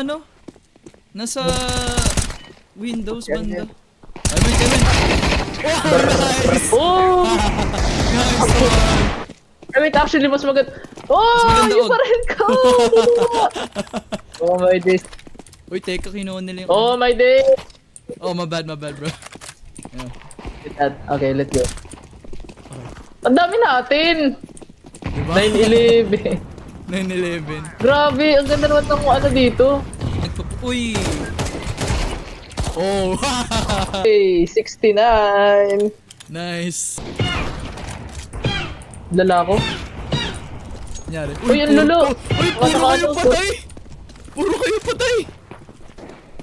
ano? Nasa Windows banda. Ay, may Kevin. Nice! Oh! Nice one! Wait, actually, mas maganda. Oh! maganda, Yung Og. parang ko! Oh my days. Uy, teka, kinuha nila yung... Oh my days. Oh, my bad, bro. Yeah. Okay, let's go. Ang dami natin! Diba? 9-11. 9-11. Grabe, ang ganda naman ng ano dito. Uy! Oh! Hey, 69. Nice! Dala ko. Nangyari. Uy, ang lolo! Uy, puro kayo patay! Puro kayo patay!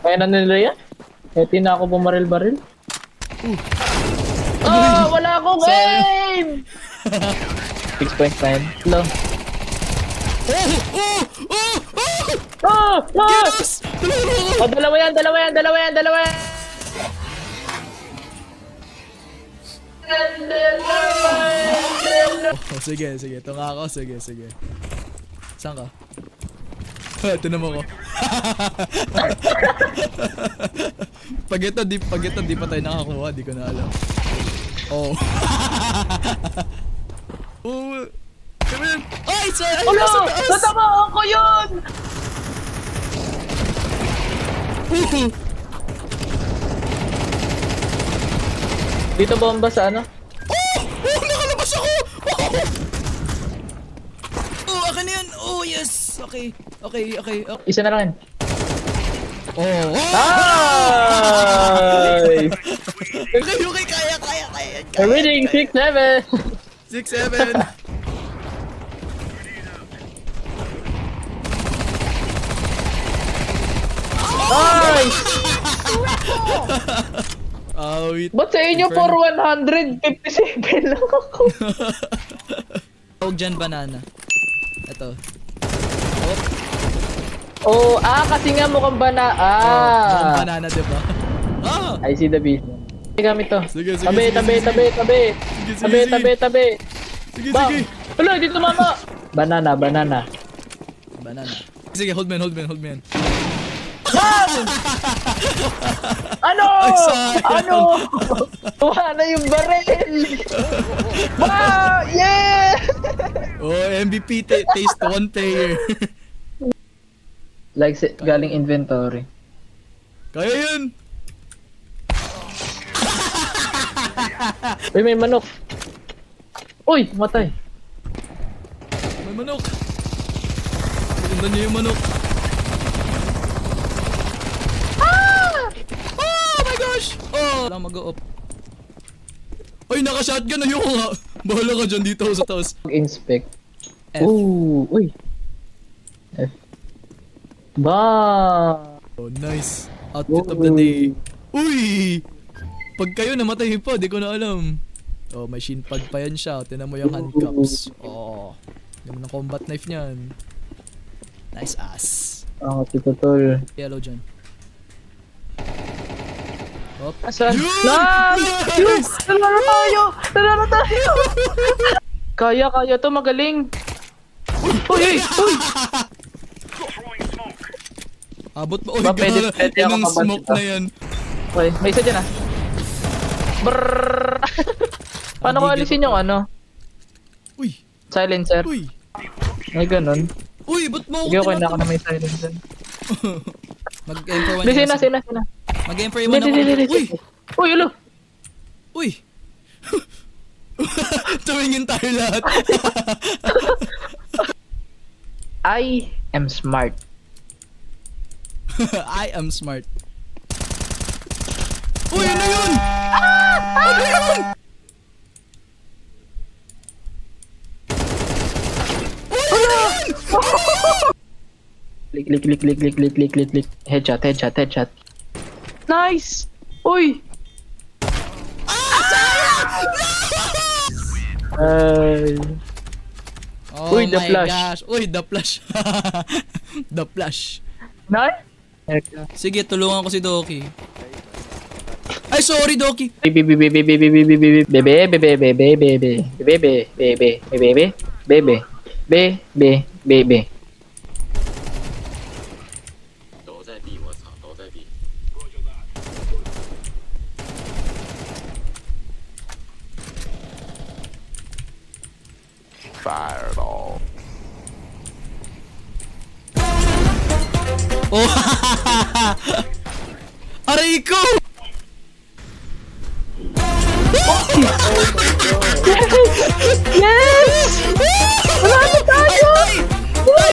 Kaya na nila yan? Pwede na ako bumaril-baril. Ah, wala akong aim! 6.9. Hello. Oh! Ah! Ah! Yes! Tulungan mo ako! Oh, dalawa yan. Oh, sige. Tunga ako. Sige. Saan ka? Ito naman ko. pag ito, di pa tayo nakakuha. Di ko na alam. Oh. Oh. Come in. Ay, sorry! Ay, Ano? nasa taas! Natamaan ko yun! Dito bomba sa ano? Oh! Nakalabas ako! Oh, akin na yan! Oh, yes! Okay. Isa na lang yun. Oh! Nice! Okay, kaya. We're winning 6-7! 6-7! Nice! Wait. Ba't sa inyo for 157 lang ako? Tawag dyan, banana. Ito. Oh, kasi nga mukhang Mukhang banana, diba? I see the beast. Gamit to. Sige. Tabi. Sige. Wala, dito mama. Banana. Banana. Sige, hold me yan. Ano? Ay, sayang. Ano? Wala yung baril. Wow! Yeah! Oh, MVP taste one player. Like galing inventory. Kaya yun! Uy, may manok. Uy, matay. May manok! Maganda niyo yung manok. Oh my gosh! Oh! Lang mag-o-op. Ay, naka-shotgun! Ayoko nga! Bahala ka dyan dito sa taas. Inspect. F. Ooh, uy. F. Ba. Oh, nice. Outfit of the day. Uy! Pag kayo namatay pa, di ko na alam. Oh, may shin pad pa yan siya. Tinan mo yung handcuffs. Oh. Yung ng combat knife niyan. Nice ass. Tito Tol. Yellow dyan. Hop. Asan? Yun! Nice! Nanalo tayo! Kaya to, magaling. Uy! Abot mo. Uy, Ba, pwede Inang ako smoke kabantita. na yan. Okay, may isa dyan Brrrr! Paano ko alisin yung ano? Uy! Silencer? Uy! May ganun. Uy! Ba't mo Sige, okay na ako tinatanong? na may silencer. Mag-aim for one. Hindi, yan. sina. Mag-aim for one ako. Uy! Uy, ulo! Uy! Tumingin tayo lahat. I am smart. I am smart. Uy! Ano yun? Ano yun? Uy! Ano yun? Click. Headshot. Nice! Uy! Ay. Oh Uy, the my flash. gosh. Uy, the flash. The flash. Nice! Sige, tulungan ko si Doki. Ay, sorry, Doki. Fireball. Oh! Aray ko!